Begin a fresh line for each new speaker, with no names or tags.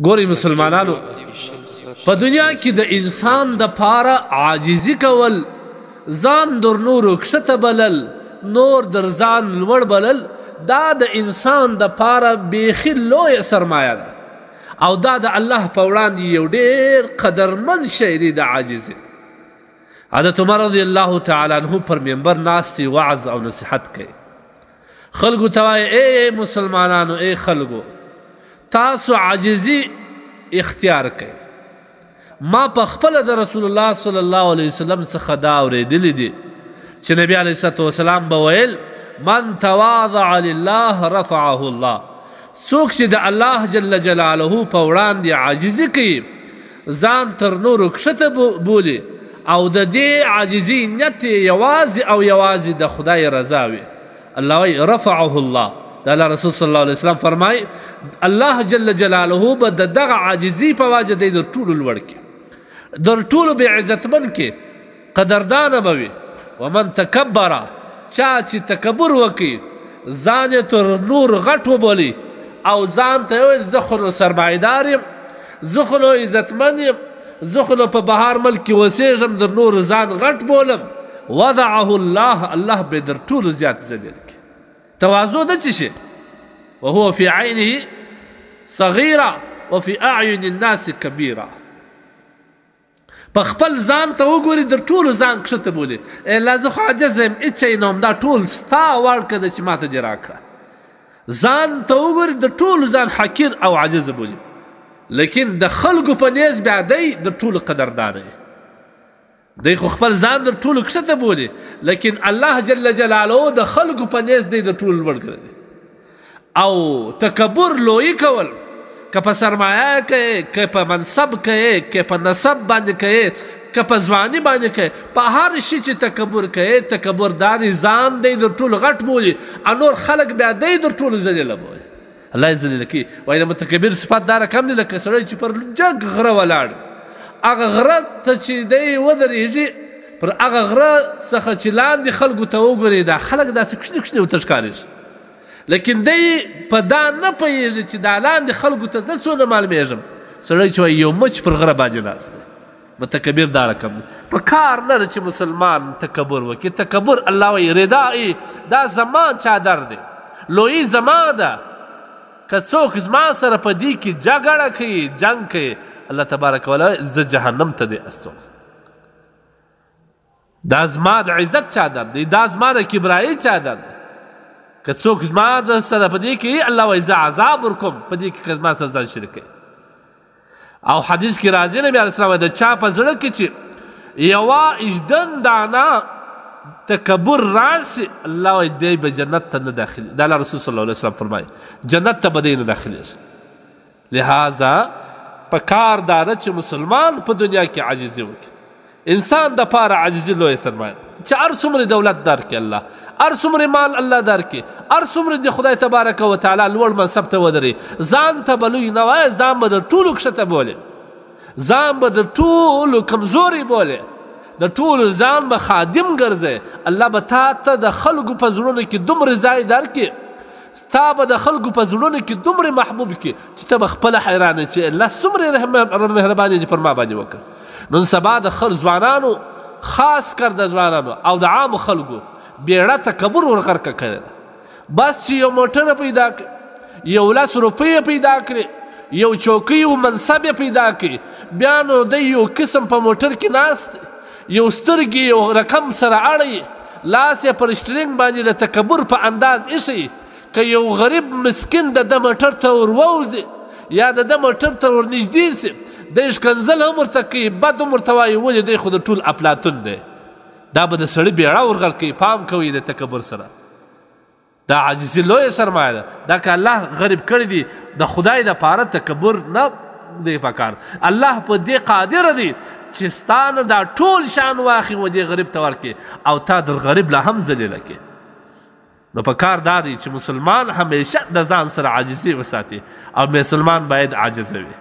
ګورئ مسلمانانو په دنیا کې د انسان د پاره عاجزي کول، ځان در نورو کښته بلل، نور در ځان لوړ بلل، دا د انسان د پاره بیخي لویه سرمایه ده او دا د الله په وړاندې یو ډېر قدرمن شی دی د عاجزي. حضرت عمر رضی الله تعالی عنه پر منبر ناست وعظ او نصیحت کوي، خلکو ته وایي ای مسلمانانو، ای خلکو تاسو عاجزي اختیار کوئ. ما په خپله د رسول الله صلی الله علیه وسلم څخه دا اورېدلی دي چې نبي علیه الصلاة وسلام به ویل من تواضع لله رفعه الله. څوک چې د الله جل جلاله په وړاندې عاجزي کوي، ځان تر نورو کښته بولي او د دې عاجزي نیت یوازې او یوازې د خدای رضا وي، الله وایي رفعه الله. د الله رسول صلی الله علیه وسلم فرمایي الله جل جلاله به د دغه عاجزي په وجه دی در ټولو لوړ کړي، در ټولو بې عزتمن کړي، قدردانه به وي. ومن تکبره، چا چې تکبر وکړي، ځان یې تر نور غټ وبولي او ځان ته ویل زه خو نو سرمایهدار یم، زه خو نو عزتمن یم، زه خو نو په بهار ملک کې اوسېږم، در نور ځان غټ بولم، وضعه الله، الله به در ټولو زیات ذلیل کړي. تواضع د څه شي؟ وهو في عينه صغيرة وفي أعين الناس كبيرة. په خپل ځان ته وګوري، در ټولو ځان کښته بولي، لا زه خو عاجز یم، هېڅ شی نه وم، دا ټول ستا وړکه ده چې ماته دې راکړه. ځان ته وګوري، د ټولو ځان حقیر او عاجز بولي، لیکن د خلکو په نیز بیا دی د ټولو قدردانه دی خو خپل ځان در ټولو کښته بولي، لیکن الله جل جلاله د خلکو په نیز دی د ټولو لوړ کړی. او تکبر لویی کول، که په سرمایه کوي، که په منصب کوي، که په نسب باندې کوي، که په ځواني باندې کوي، په هر شي چې تکبر کوي، تکبر داري ځان دی در ټولو غټ بولي او نور خلک بیا دی در ټولو ذلیله بولي. الله یې ذلیله کوي. وایي د متکبر صفت دا رقم دی لکه سړی چې پر جګ غره ولاړ، هغه غره ته چې دی ودرېږي، پر هغه غره څخه چې لاندې خلکو ته وګوري، دا خلک داسې کوچني کوچني ورته ښکارېږي، لیکن دی په دا نه پوهېږي چې دا لاندې خلکو ته زه څونه معلومېږم. سړی چې وایي یو مچ پر غره باندې ناست دی، متکبر دا رقم دی. په کار نه ده چې مسلمان تکبر وکړي. تکبر الله وایي رداء، دا زما چادر دی، لویي زما ده، که څوک زما سره په دې کې جګړه کوي، جنګ کوي، الله تبارک وتعالی زه جهنم ته دې استوم. دا زما د عزت چادر دی، دا زما د کبرایي چادر دی. که څوک زما د سره په دې کې، الله وایي زه عذاب ورکوم په دې کې که زما سره ځان شریک کوي. او حدیث کې راځي نبي علیه السلام د چا په زړه کې چې یوه اجدن دانه تکبر راسي، الله وایي دی به جنت ته نه داخلي. دا الله رسول صلی الله علیه وسلم فرمایي جنت ته به دی نه داخلېږي. لہذا په کار دا ده چې مسلمان په دنیا کې عاجزي وکړي. انسان د پاره عاجزي لویه سرمایه، چې هر څومره دولت درکړي الله، هر څومره مال الله درکړي، هر څومره د خدای تبارک وتعالی لوړ منصب ته ودرې، ځان ته به لوی نه وایه، ځان به د ټولو کښته بولې، ځان به د ټولو کمزوري بولې، د ټولو ځان به خادم ګرځې. الله به تا ته د خلکو په زړونو کې دومره ځای درکړي، ستا به د خلکو په زړونو کې دومره محبوب کړي چې ته به خپله حیرانه چې الله څومره مهرباني دې پر ما باندې وکړ. نن سبا د ځوانانو، خاص کر د ځوانانو او د عامو خلکو بیړه تکبر ورغرقه کړې ده. بس چې یو موټر پیدا کړي، یو 10 روپۍ پیدا کړي، یو چوکۍ و منصب پیدا کړي، بیا نو دی یو قسم په موټر کې ناست، یو سترګې یو رقم سره اړوي، لاس یې پر سټرینګ باندې د تکبر په انداز ایښی. که یو غریب مسکین د ده موټر ته ور ووځي یا د ده موټر ته ور نږدې سي، دی ښکنځل هم ورته کوي، بد هم ورته وایي، ولې دی خو د ټول افلاطون دی. دا به د سړي بیړه ورغرقوي. پام کوئ د تکبر سره، دا عاجزي لویه سرمایه ده. دا که الله غریب کړی دی، د خدای دپاره تکبر نه دی پکار. الله په دې قادر دی چې ستا نه دا ټول شان واخلي و دې غریب ته ورکړي او تا در غریب لا هم ذلیله کړي. نو په کار دا دی چې مسلمان همیشه د ځان سره عاجزي وساتي او مسلمان باید عاجزه وي.